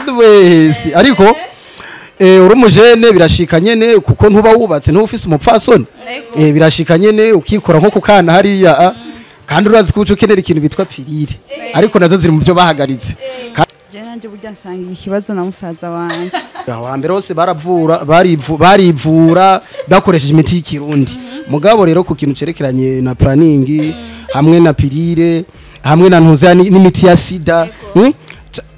wese ariko uri umujene birashika nyene kuko ntuba wubatse ntufise umupfasoni birashika nyene ukikora nko kukana hariya kandi urazi kuco ukenera ikintu bitwa pirire ariko nazo ziri mu byo bahagaritse nanje burya nsangiye ikibazo na musaza wanje hambere hose barivura bakoresheje imiti y'ikirundi mugabo rero ku kintu cerekeranye na planning hamwe na pirire hamwe na ntuza n'imiti ya sida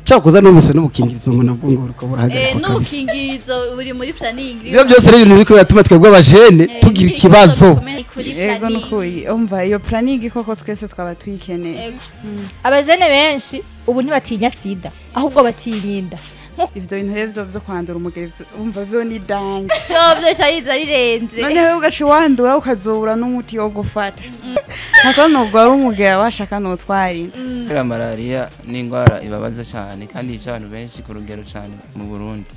cyakoza n'ubuse n'ubukingirizo ngo nabwo ngo uko burahagarika n'ubukingirizo buri muri planning iyo byose rero ibintu biko yatuma twebwe abajene tugira ikibazo yego nukuyi umva iyo planning koko twese twaba tuyikeneye abajene benshi ubu ntibatinya sida ahubwo batinyinda ivyo bintu rero byo kwandura umugeri umva byo ni dange byo cyayiza birenze none ugaci wandura ukazobura n'umuti wo gufata nako nubwo ari umugera washaka no twari malaria ni ingwara ibabaza cyane kandi yica abantu benshi ku rugero cyane mu Burundi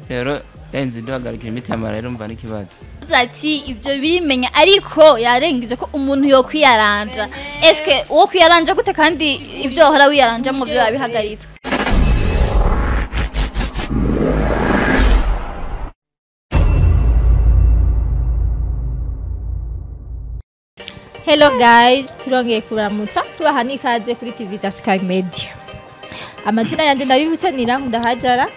rero yenzi duhagarika imiti ya malaria umva n'ikibazo ati ivyo birimenya ariko yarengije ko umuntu yo kwiyaranja eske uwo kwiyaranja gute kandi ivyo hora wiyaranja mu byo yabihagaritswe. Hello guys, turongeye kuramutsa tubaha nikaze kuri TV za Sky Media. Amazina yanje ndabibutsanira ndahajara.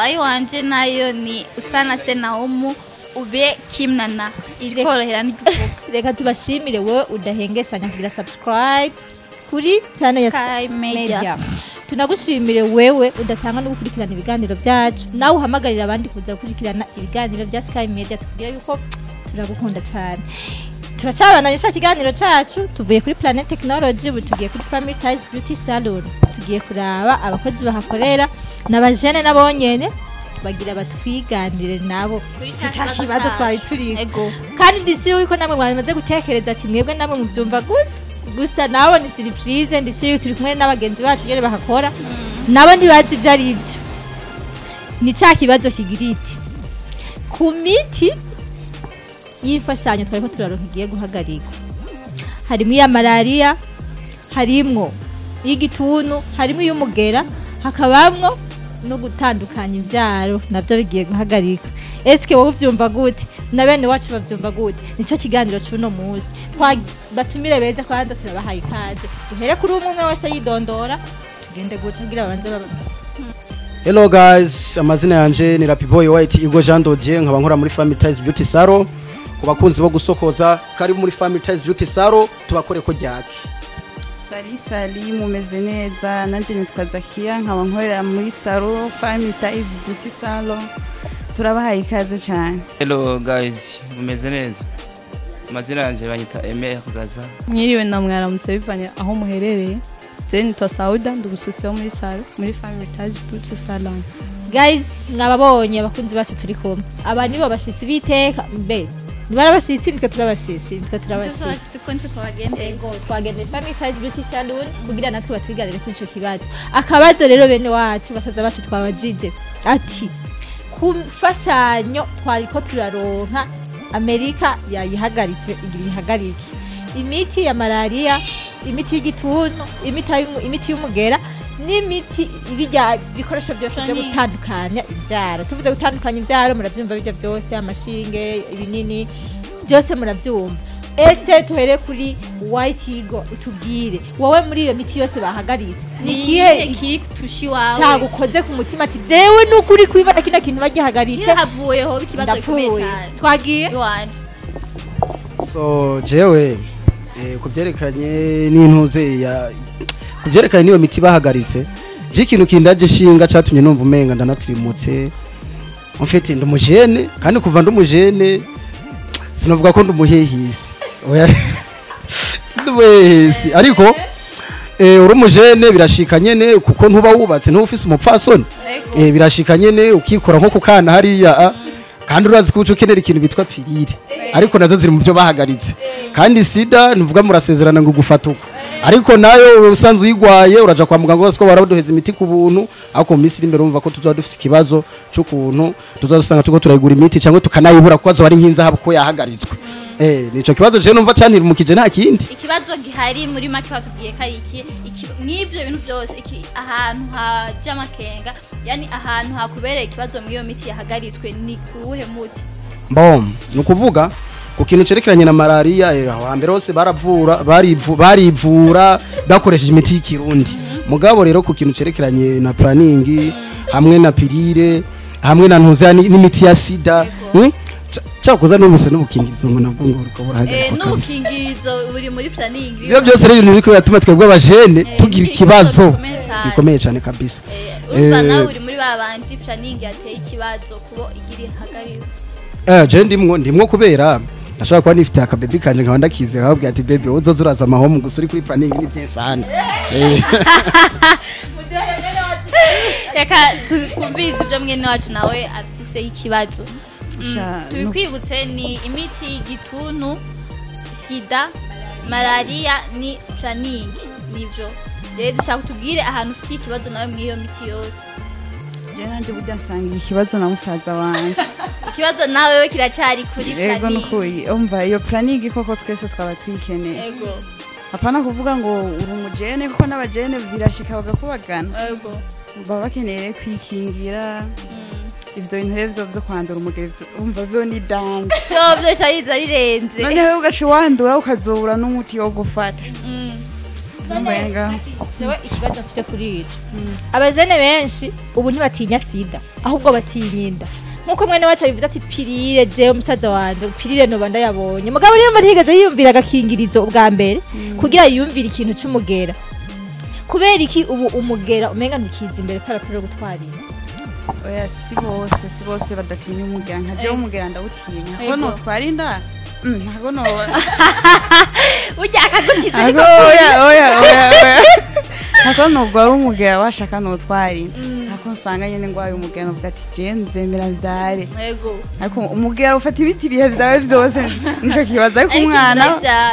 Ayo wanje nayo ni Usana Senaumu ube Kimnana. Irikorohera n'ikuvuga. Reka tubashimire wewe udahengeshanya kugira subscribe kuri channel ya Sky Media. Tunagushimire wewe udatanga no gukurikirana ibiganiro byacu. Nawe uhamagarira abandi kuza gukurikirana ibiganiro bya Sky Media tugira yuko turagukunda cyane. Turacabana cya kiganiro cyacu tuvuye kuri Planet Technology butugiye kuri Family Ties Beauty Salon tugiye kuraba abakozi bahakorera n'abajene nabonyene bagira batwiganire nabo cya kibazo twari turi kandi ndisiyo yuko namwe mwamaze gutekereza ati mwebwe namwe mubyumva gusa nawo ni surprise ndisiyo turi kumwe n'abagenzi bacu yere bahakora nabo ntibazi ibyo ari ibyo ni cya kibazo kigiriti ku miti yifashanyo twari ko turaronka igiye guhagarika harimo ya malaria harimo igituntu harimo y'umugera hakabamwo no gutandukanya ibyaro nabyo bigiye guhagarika eske wowe uvyumva gute na bene wacu bavyumva gute nico kiganiro cy'uno munsi batumire beza kwanza turabahaye ikaze duhere kuri umwe wese yidondora tugende guca kugira abanze baba. Hello guys, amazina yanje ni Rappi Boy White Igo Jean Dodier nkaba nkora muri Family Ties Beauty Salon kubakunzi bo gusokoza kari muri Family Ties Beauty Salon tubakore ko ryake. Sali mumeze neza nanje nitwazakiya nkaba nkorera muri Salon Family Ties Beauty Salon turabahaye ikaze cyane. Hello guys, mumeze neza. Amazina yanje banyita Aime kuzaza. Mwiriwe na mwaramutse bivanye aho muherereye. Zeni to Sauda ndugususe muri Salon muri Family Ties Beauty Salon. Guys, ngababonye abakunzi bacu turi kumwe. Aba nibo bashitsi biteka mbe. Nibarabashitsi nitwe turabashitsi twagende Family Ties Beauty Salon kugira natwe batwiganire kuri ico kibazo. Akabazo rero bene wacu basaza bacu twabajije ati kumfashanyo twari ko turaronka Amerika yayihagaritse igira ihagarike imiti ya malaria imiti y'igituntu imiti y'umugera n'imiti ibijya bikoresho byose byo gutandukanya ibyaro tuvuze gutandukanya ibyaro murabyumva bijya byose amashinge ibinini byose murabyumva ese tuhere kuri White Eagle utubwire wowe muri iyo miti yose bahagaritse nikihe kiri kutushi wawe cyagukoze ku mutima ati jewe n'ukuri kwibara kino kintu bagihagaritse havuyeho ikibazo gikomeye cyane twagiye so jewe kubyerekanye n'intuze ya kubyerekanye niyo miti bahagaritse ikintu kindaje shinga cyatumye numva umenga ndanatirimutse mfite ndumujene kandi kuva ndumujene sinovuga ko ndumuhehisi oya ndumuhehisi ariko uri umujene birashika nyene kuko ntuba wubatse ntufise umupfasoni birashika nyene ukikora nko kukana hariya kandi urazi kuco ukenera ikintu bitwa pirire ariko nazo ziri mu byo bahagaritse kandi sida ntuvuga murasezerana ngo gufata uko ariko nayo usanzwe uyigwaye uraja kwa muganga wose ko baraduheza imiti ku buntu ariko mu minsi iri imbere urumva ko tuzaba dufite ikibazo cy'ukuntu tuzadusanga tuko turayigura imiti cyangwa tukanayibura kuko ari nk'inzahabu ko yahagaritswe nico kibazo je numva canirumukije nta kindi ikibazo gihari muri make batubwiye ko ari n'ibyo bintu byose ahantu haje amakenga yani ahantu hakubereye ikibazo muri iyo miti yahagaritswe ni kuwuhe muti ni ukuvuga ku kintu cerekeranye na malaria hambere hose barivura bakoresheje imiti y'ikirundi mugabo rero ku kintu cerekeranye na planning hamwe na pirire hamwe na ntuza n'imiti ya sida cyakoza n'ubuse n'ubukingirizo ngo nabwo ngo burahagarika n'ubukingirizo buri muri planning ibyo byose rero ibintu biko yatuma twebwe abajene tugira ikibazo gikomeye cyane kabisa urumva nawe uri muri babandi planning yateye ikibazo kubo igira hagarika je ndimwo kubera nashaka kuba nifite akabebi kanje nkaba ndakize nkababwira ati baby uzoza uraza amahomu gusa uri kuri planning ni byesane reka tukumvize ibyo mwene wacu nawe afise ikibazo tubikwibutse ni imiti y'igituntu sida malaria ni planning nivyo rero dushaka kutubwire ahantu ufite ikibazo nawe mw'iyo miti yose nanje burya nsanga ikibazo na musaza wanje ikibazo nawe kiracyari kuri planning yego nukuri umva iyo planning koko twese twaba twikeneye yego apana kuvuga ngo uri umujene kuko n'abajene birashika bagakubagana yego baba bakeneye kwikingira ivyo bintu rero byo kwandura umugeri umva vyo ni danje byo cyariza birenze noneho ugaca wandura ukazobura n'umuti wo gufata jewe ikibazo mfise kuri ico abajene benshi ubu ntibatinya sida ahubwo batinya inda nkuko mwene wacu bivuze ati pirire jewe umusaza wanje pirire no banda yabonye mugabo rero ntigeze yiyumvira agakingirizo ubwa mbere kugira yiyumvire ikintu c'umugera kubera iki ubu umugera umenga ntukiza imbere paraporo gutwarira oya si bose badatinya umugera nka jewe umugera ndawutinya ko notwara inda ntago nobona ujya akagukiza ariko oya ntago nogwara umugera washaka notwari nako nsanga nyene ngwaye umugera uvuga ati je nzemera vyare yego ariko umugera ufata ibiti bihe vyawe vyose nico kibaza ariko umwana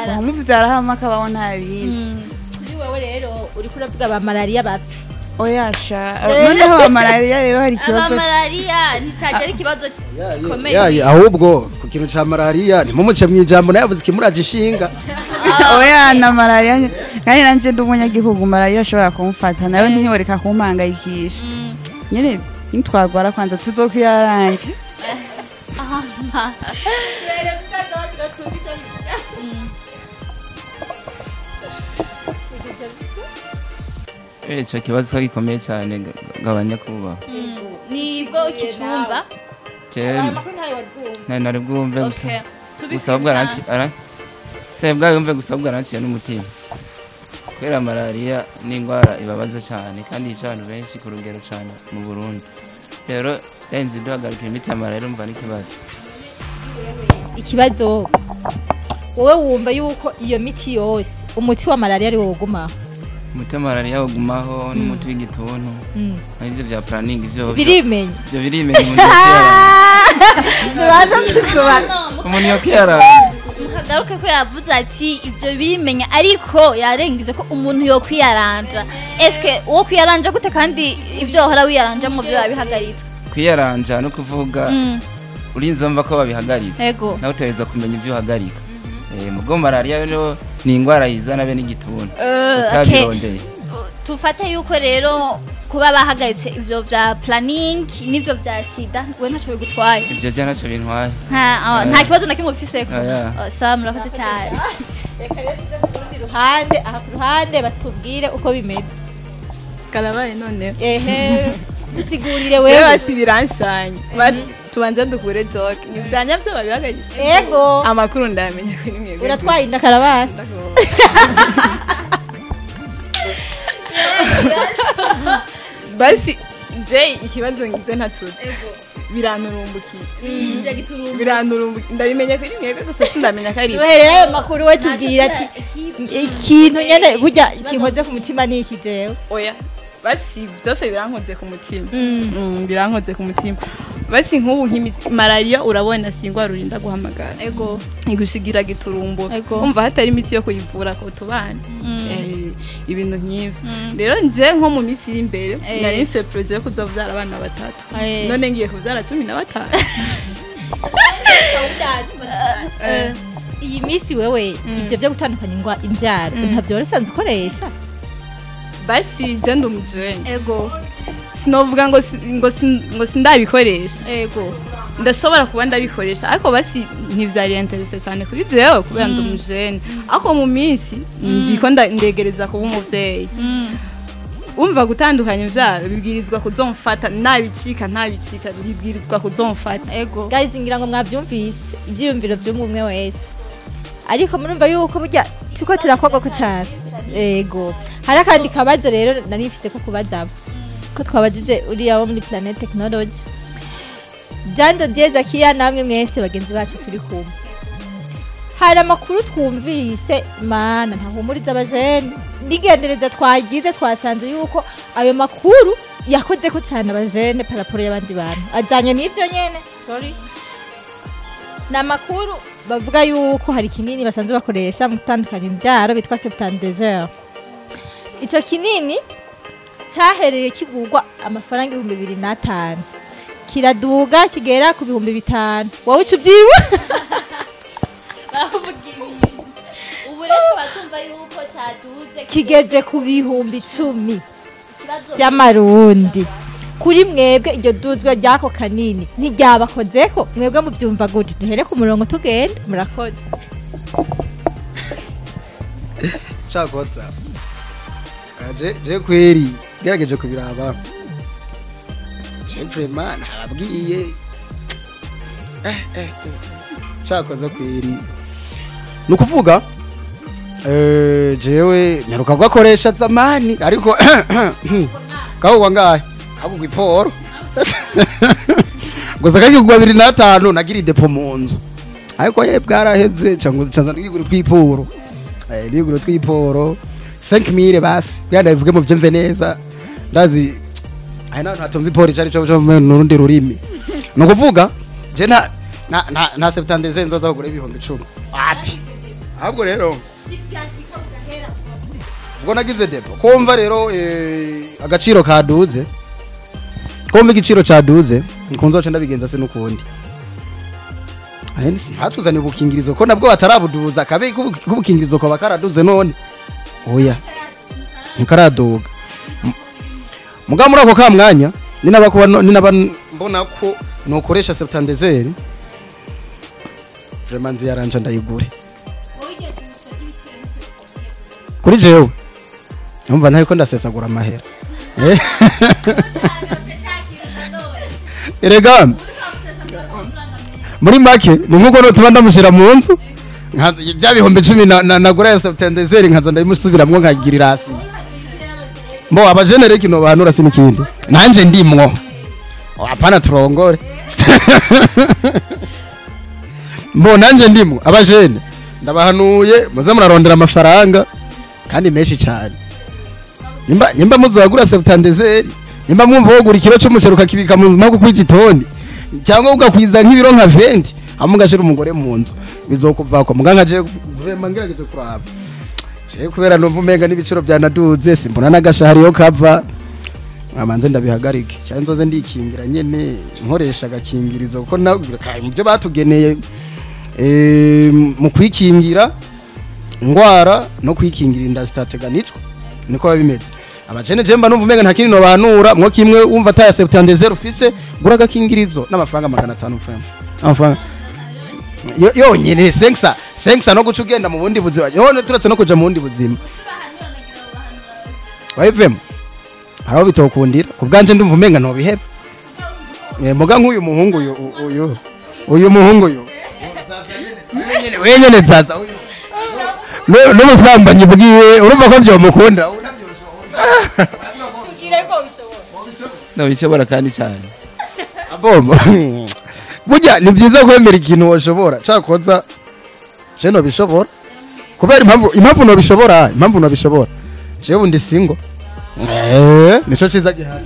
bamuvyara hama akabaho nta bindi kuri wewe rero uri kuravuga ba malaria bapfa oyasha noneho ba malaria rero hari ikibazo aba malaria nitaje ari ikibazo gikomeye ahubwo ku kintu ca malaria ni mumuce mwijambo nayavuze ikimuraje ishinga oya na malaria kandi nanje ndumunyagihugu malaria ashobora kumufata nawe ntiyoreka kumpangayikisha nyene nitwagwara kwanza tuzokwiyaranje ico kibazo gikomeye cyane gabanya kuba nibwo ikicumva nari bwumve gusa sebwa yumve gusa ubwo aranciye n'umutima kubera malaria ni indwara ibabaza cyane kandi yica abantu benshi ku rugero cyane mu Burundi rero renzi duhagarika imiti ya malaria umva ikibazo wowe wumva yuko iyo miti yose umuti wa malaria ari wowe ugumaho umuti wa malaria ugumaho n'umuti w'igituntu n'ibyo bya planning ivyo birimenye umuntu yokwiyara mukagaruka ko yavuze ati ibyo birimenya ariko yarengeje ko umuntu yokwiyaranja eske uwo kwiyaranja gute kandi ibyo hora wiyaranja mu byo babihagaritse kwiyaranja no kuvuga urinze mva ko babihagaritse nawe utereza kumenya ibyo uhagarika mugo malaria yo ni indwara yizana be n'igituntu utabirondeye tufate yuko rero kuba bahagaritse ivyo vya planning n'ivyo vya sida we ntaco bigutwaye ivyo je ntaco bintwaye nta kibazo na kimwe ufiseko sawa murakoze cyane reka rero tuze ku rundi ruhande aha ku ruhande batubwire uko bimeze karabaye none dusigurire wewe basi biransanye basi tubanze dukure joke ni vyanya byo babihagaritse yego amakuru ndamenya kuri mwebwe uratwaye inda karabaye basi je ikibazo ngize ntatsuze biranurumbukiye ndabimenya kuri mwebwe gusa sindamenya kari uhereye ayo makuru we tubwira ati ikintu nyene burya kinkoze ku mutima ni iki jewe oya basi byose birankoze ku mutima birankoze ku mutima basi nk'ubu malaria urabona singwa rurinda guhamagara ego igusigira giturumbo umva hatari imiti yo kuyivura ko tubana ibintu nk'ivyo rero nje nko mu misi imbere nari nse projet yo kuzovyara abana batatu none ngiye kuvyara 15 iyi minsi wewe ibyo byo gutandukanya imbyaro ntabyo wari usanzwe ukoresha basi je ndumujene ego sinovuga ngo sindabikoresha ego ndashobora kuba ndabikoresha ariko basi ntivyari interesse cyane kuri jewe kubera ndumujene ariko mu minsi ndiko ndegereza kuba umuvyeyi umva gutandukanya ivyaro bibwirizwa kuzomfata nabicika bibwirizwa kuzomfata ego guys ngira ngo mwavyumvise ivyiyumviro by'umwe wese ariko murumva yuko burya tuko turakogwa ko cyane ego hari akandi kabazo rero narifise ko kubaza ko twabajije uriya wo muri Planet Technology Jando Dieza Kia namwe mwese bagenzi bacu turi kumwe hari amakuru twumvise mana ntahumuriza abajene ndigendereza twagize twasanze yuko ayo makuru yakoze ko cyane abajene paraporo y'abandi bantu ajanye n'ivyo nyene sorry na makuru bavuga yuko hari kinini basanzwe bakoresha mu gutandukanya imbyaro bitwa 72 heures ico kinini cyahereye kigurwa amafaranga 2005 kiraduga kigera ku 5000 wowe ucubyiwe ubu rero batumva yuko cyaduze kigeze ku 10,000 by'amarundi kuri mwebwe iryo duzwa ryako kanini ntiryabakozeko mwebwe mubyumva gute duhere ku murongo tugende murakoze Chakoza je kweri gerageje kubiraba Sempre man harabwiye Chakoza kweri nukuvuga jewe neruka gwakoresha zamani ariko kawo wangaye kabugwa iporo gusa kagigwa 2005 nagira depo mu nzu ariko ye bwaraheze cyangwa canza ndigura twiporo ndigura twiporo 5000 basi yanda bivuge mu byumve neza ndazi aina ntatumva iporo cyari cyo n'urundi rurimi no kuvuga je na 70 nzoza kugura ibihumbi 10 api ahubwo rero ubwo nagize depo kumva rero agaciro kaduze kumva igiciro caduze nkunzo cenda bigenza se nukundi ntatuzane ubukingirizo ko nabwo batarabuduza kabe kubukingirizo ko bakaraduze none oya nkaraduga muga muri ako kamwanya ni nabambona ko nokoresha 70 vraiment nzi yaranje ndayigure kuri jewe umva ntaye ko ndasesagura amahera erega muri make ni nkuko no tuba ndamushira mu nzu bya bihombe 10 nagura ya 70 nkaza ndayimusubiramwo nkagirira hasi mbo abajenere kino bahanura sinikindi nanje ndimwo apana turongore mbo nanje ndimwo abajene ndabahanuye muze murarondera amafaranga kandi menshi cyane nimba muzagura 70 nimba mwumva wogura ikiro cy'umucero ukakibika mu nzu kw'igitondi cyangwa ugakwiza nk'ibiro nka 20 amugashira umugore mu nzu bizokuvako muganga je vraiment ngerageje kuraba je kubera numva umenga n'ibiciro byanaduze simbona nagashahari yo kava amanze ndabihagarike cyane nzoze ndikingira nyene nkoresha agakingirizo kuko mu byo batugeneye mu kwikingira ingwara no kwikingira inda zitateganijwe niko babimeze abajene jemba numva umenga nta kintu bahanura mwo kimwe wumva ataya 70 ufise gura agakingirizo n'amafaranga 500 francs amafaranga yonyene sensa no guca ugenda mu bundi buzima yone turetse no kuja mu bundi buzima wayivemo haraho bitokundira kubganje ndumva umenga no bihebe muga nk'uyu muhungu uyu muhungu wenyene zaza uyu n'umusambanyi bwiwe urumva ko byo mukunda nabishobora kandi cyane abomba burya ni byiza kwemera ikintu washobora cyakoza je no bishobora kubera impamvu no bishobora je bundi singo nico ciza gihari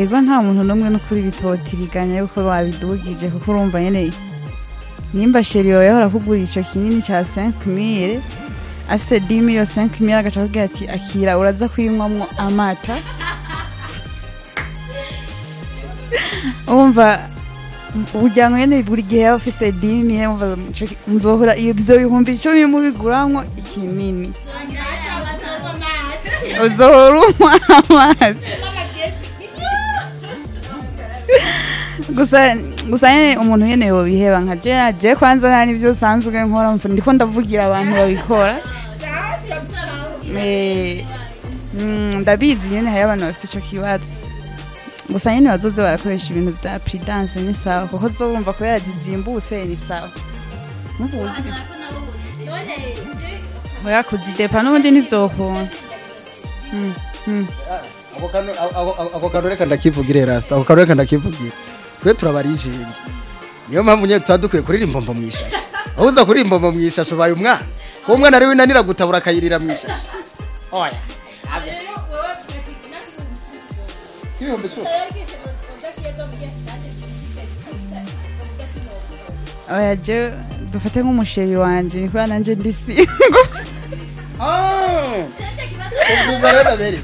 ego nta muntu n'umwe no kuri bitotiriganya yuko babidugije kuko urumva nyene nimba sheriyo yahora kugura ico kinini ca 5000 afise 10000 5000 agaca kugira ati akira uraza kwinywamwo amata umva ujyanwe nyene buri gihe yaba afise dimi umva nzohora ibyo bihumbi 10 mubiguramwo ikinini uzohora amazi gusa nyene umuntu nyene yobiheba nka je kwanza nta nivyo sanzwe nkora ndiko ndavugira abantu babikora ndabizi nyene hari abantu bafite ico kibazo gusa nyene bazoze barakoresha ibintu bya prudence ni sawa kuko zobumva ko yazizimbutse ni sawa muvuze oya kuzidepa n'ubundi ntivyokunda ako kantu reka ndakivugire rasta ako kantu reka ndakivugire twe turabarijenge niyo mpamvu nyine tutadukwiye kuririmba imbombo mu ishashi aho uza kuririmba imbombo mu ishashi ubaye umwana uwo mwana ari winanira gutabura akayirira mu ishashi oya ibihumbi 10 oya je dufate nk'umusheri wanje niko nanje ndi singo ubuzarana bere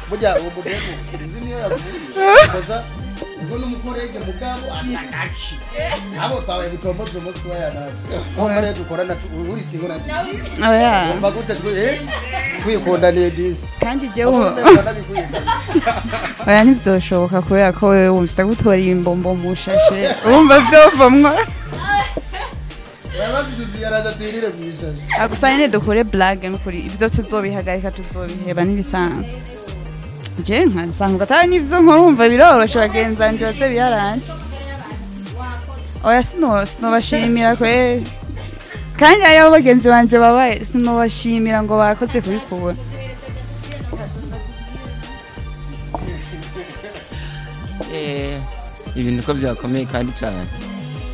burya uwo mudemo sinzi niyo yavuze ngo n'umukorege mugabo atakachi abo twawe bitomboze umunsi wa yanaje umare dukorana uri singo na oya mbagutse kwikondaniye disi kandi je oya ntivyoshoboka kubera ko wewe wumvise gutora imbombo mu shashe urumva vyovamwo gusa nyine dukore blague n'ukuri ibyo tuzobihagarika tuzobiheba n'ibisanzwe je nkasanga gatari n'ivyo nkorumva biroroshe bagenzanje baze biyaranje oya sinobashimira kwe kandi ayo bagenzi banje babaye sinobashimira ngo bakoze kubikubura ibintu ko byakomeye kandi cyane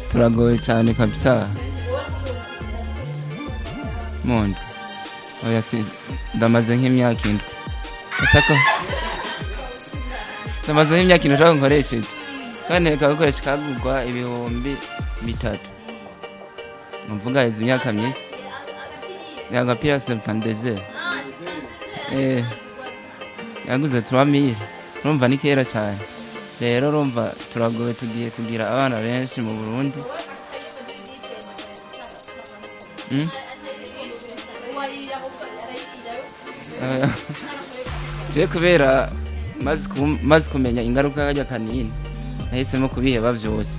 turagoye cyane kabisa Mondo oya si ndamaze nk'imyaka indwi atako ndamaze nk'imyaka indwi rero nkoresheje kandi reka gukoresha kagurwa ibihumbi 3 mvuga izi myaka myinshi yagapira 72 yaguze 3000 urumva ni kera cyane rero urumva turagoye tugiye kugira abana benshi mu Burundi je kubera maze kumenya ingaruka kajya kanini nahisemo kubiheba byose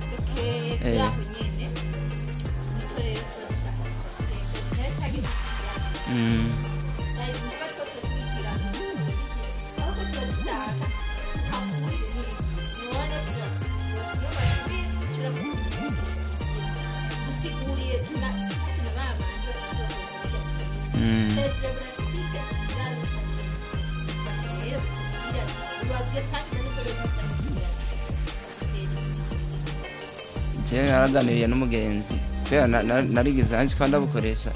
naraganiriye n'umugenzi kubera narigize hanshi kandi abukoresha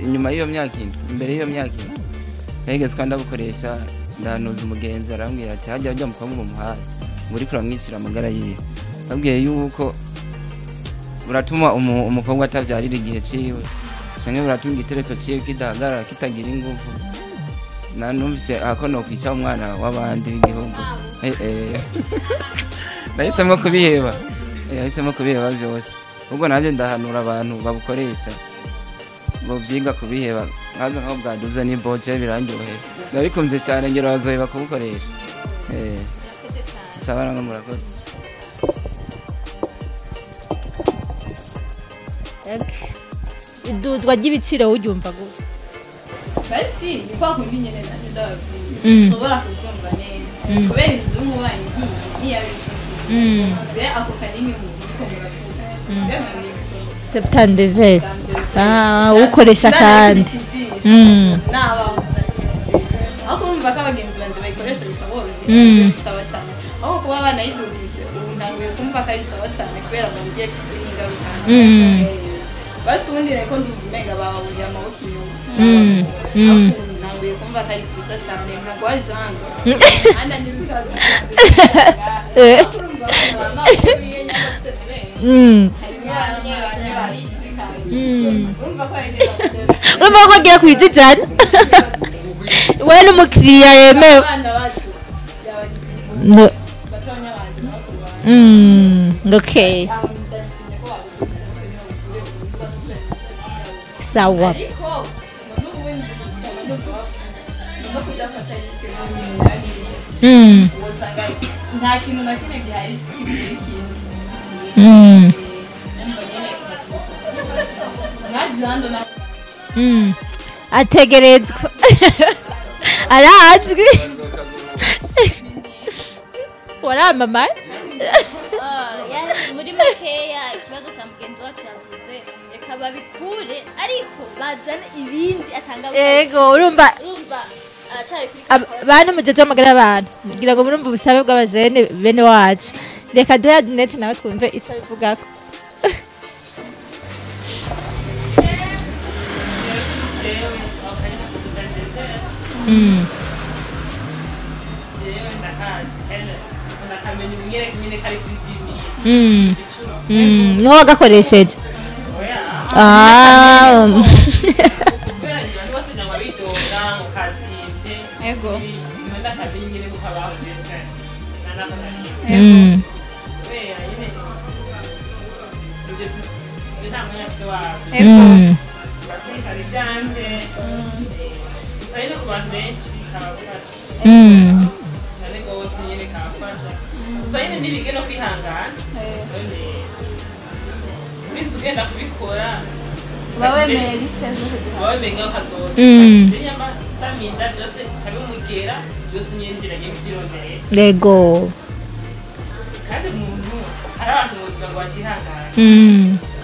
inyuma y'iyo myaka imbere y'iyo myaka narigeze kandi abukoresha ndanuza umugenzi arambwira ati hajya ujya mukobwa mu muhanda muri kuramwishyura amagara yiwe abwiye yuko buratuma umukobwa atavyarira igihe ciwe canke buratuma igitereko ciwe kidahagarara kitagira ingufu numvise ako nokwica umwana w'abandi b'igihugu nahisemo kubiheba yahisemo kubiheba byose ubwo nanjye ndahanura abantu babukoresha bovyiga kubiheba nkaza nkaho bwaduze n'imboje birangyohera ndabikunze cyane ngero bazoheba kubukoresha sabana ngo murakoze idudwa ry'ibiciro uryumva gute basi kwa kundi nyene ndavuga sobora kubyumva neza kubera inzu y'umubanyi niyabishije ako kanini mu gikomera septandeze ukoresha kandi ako numva ko abagenzi banje bayikoresha bikaborohera bisaba cyane aho kuba banayidugije ubu ntanguye kumva ko ari sawa cyane kubera ngo ngiye kuzinga bitanga basi ubundi reko ndumenga bawuye amaboko inyuma ntanguye kumva ko ari byiza cyane ntabwo ari jango anda n'ibisaza urumva ko agira kwizi cyane we n'umukiriya yemewe Okay. Sawa. nta kintu na kimwe gihari kibiri nkazihando na ategerezwa arazwi waramamaye yani muri makeya ikibazo cya mugenzi wacu yavuze reka babikure ariko bazane ibindi atanga yego urumva aracari kuri bantu mujeje amagara y'abantu ngira ngo murumva ubusabe bw'abajene bene wacu reka duhe Adinete nawe twumve icyo abivugako niho wagakoresheje ego ugenda kubikora bawemeye liste bawemeye nk'akadosi nyamba saminda byose cabimugera byose nyinjira ngibyirondeye yego kandi umuntu hari abantu buzima ngo bakihangana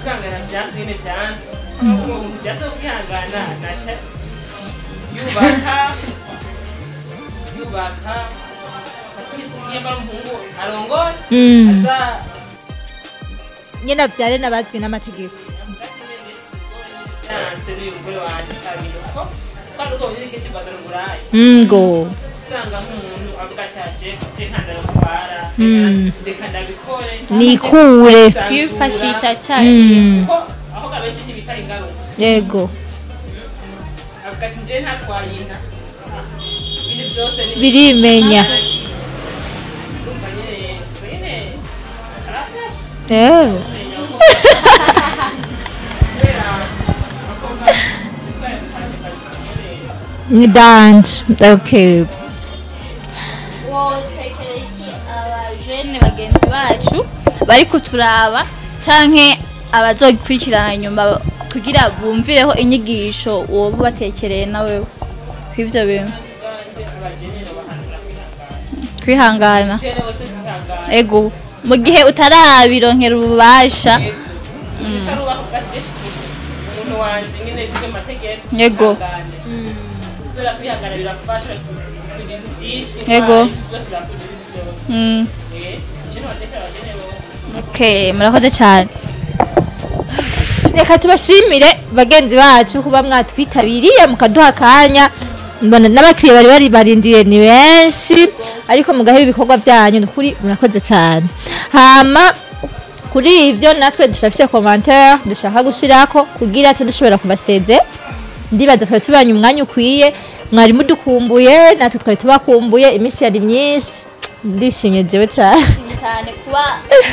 kwihangana byansi nyine byansi umuntu byansi kwihangana nasha yubaka nyamba umuhungu arongora aza nyine abyare n'abazwi n'amategeko ngo usanga nk'umuntu avuga ati aje ntandaro mutwara reka ndabikore nikure twifashisha cyane kuko aho gabenshi ntibitari ingaruka yego avuga ati nje ntatwaye inka ibindi byose birimenya urumva nyine arafashe ni dance okay wotekere iki abajene bagenzi bacu bari kuturaba canke abazogikurikirana nyuma kugira bumvireho inyigisho wowe batekereye nawe kw'ivyo bintu kwihangana ego mu gihe utarabironkera ububasha umuntu wanje nyine byo mategeko yego kwihangana birafasha ibintu byinshi yego byose okay murakoze cyane reka tubashimire bagenzi bacu kuba mwatwitabiriye mukaduha akanya mbona n'abakiriya bari barindiye ni benshi ariko mugahe ibikorwa byanyu nukuri murakoze cyane hama kuri ibyo natwe turafise commentaire dushaka gushirako kugira cyo dushobora kubaseze ndibaza twa tubanye umwanya ukwiye mwari mudukumbuye natwe twari tubakumbuye iminsi yari myinshi ndishimye jewe cyane kuba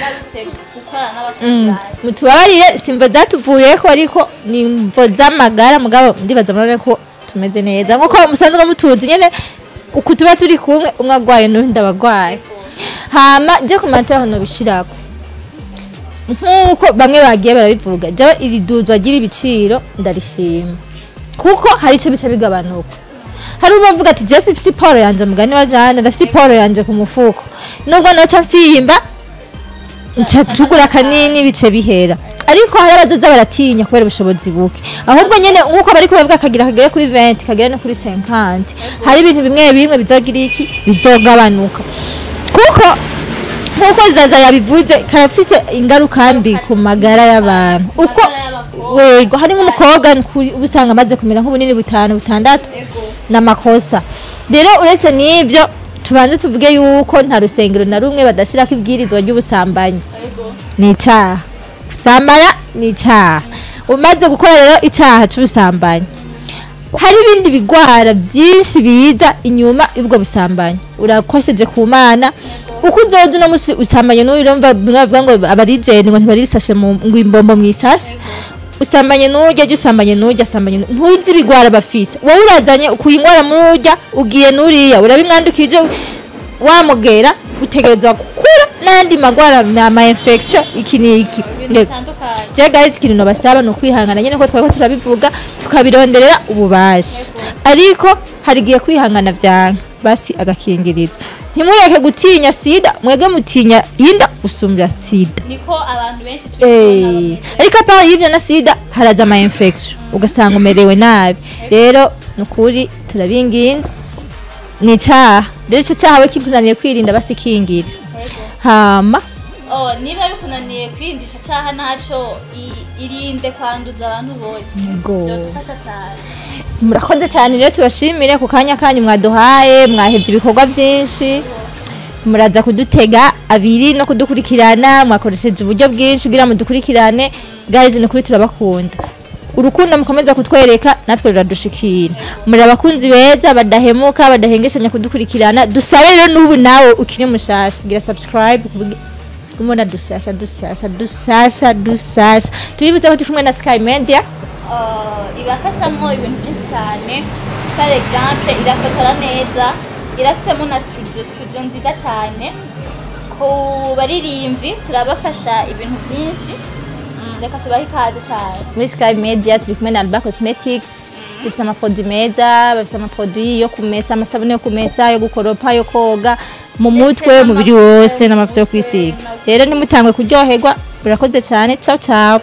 nabitse gukora n'abakozi mutubabarire simvo zatuvuyeko ariko ni imvo z'amagara mugabo ndibaza murabona ko tumeze neza nkuko musanzwe mutuzi nyene uku tuba turi kumwe umwe agwaye n'undi abagwaye hama je commentaire hano bishirako nkuko bamwe bagiye barabivuga jewe iri duzwa gira ibiciro ndarishima kuko hari ico bica bigabanuka hari ubavuga ati je sifisi siporo yanje mugani wajana ndafisi siporo yanje ku mufuko nubwo noca nsimba nca tugura kanini bice bihera ariko hari abazoza baratinya kubera ubushobozi buke ahubwo nyene nkuko bari kubavuga kagira kagere kuri 20 kagere no kuri 50 hari ibintu bimwe bimwe bizogira iki bizogabanuka kuko nkuko zaza yabivuze karafise ingaruka mbi ku magara y'abantu uko wego hari nk'umukobwa ubusanga amaze kumera nk'ubunini 5 6 n'amakosa rero uretse n'ibyo tubanze tuvuge yuko nta rusengero na rumwe badashirako ibwirizwa ry'ubusambanyi ni icyaha gusambana ni icyaha umaze gukora rero icyaha cy'ubusambanyi hari ibindi bigwara byinshi biza inyuma y'ubwo busambanyi urakosheje ku mana uko uzoza uno musi usambanye n'uyu urumva bavuga ngo abarijeni ngo ntibarisashe ngo imbombo mw'isasi usambanye n'urya jya usambanye n'urya asambanye ntuzi ibigwara bafise wowe urazanye ukuyinywara mururya ugiye n'uriya urabimwandukije wamugera utegerezwa gukura n'andi magwara ama infection iki n'iki je guys ikintu nobasaba no kwihangana nyene ko twari turabivuga tukabironderera ububasha ariko hari giye kwihangana vyanka basi agakingirizo ntimureke gutinya sida mwege mutinya inda gusumbya sida niko abantu benshi ariko apa yivyo na sida haraza ama infection ugasanga umerewe nabi rero nukuri turabinginze nica rero ico cyahawe kikunaniye kwirinda basikingira hama niba bikunaniye kwirinda ico cyaha naco irinde kwanduza abantu bose byodufasha cyane murakoze cyane rero tubashimire ku kanya kanyu mwaduhaye mwahevye ibikorwa byinshi muraza kudutega abiri no kudukurikirana mwakoresheje uburyo bwinshi kugira ngo dukurikirane guys ni kuri turabakunda urukundo mukomeza kutwereka natwe ruradushikira muri abakunzi beza badahemuka badahengeshanya kudukurikirana dusabe rero n'ubu nawe ukiri mushasha gira subscribe kumona dusasha tubibutse ko turi na Sky Media ibafashamo ibintu byinshi cyane par exemple irafotora neza irafisemo na studio nziza cyane ku baririmvyi turabafasha ibintu byinshi reka tubahe ikaze cyane muri Sky Media turi kumwe na Alba Cosmetics dufite amaproduit meza bafite amaproduit yo kumesa amasabune yo kumesa yo gukoropa yo koga mu mutwe mu biri wose n'amavuta yo kwisiga rero nimutangwe kuryoherwa urakoze cyane ciao ciao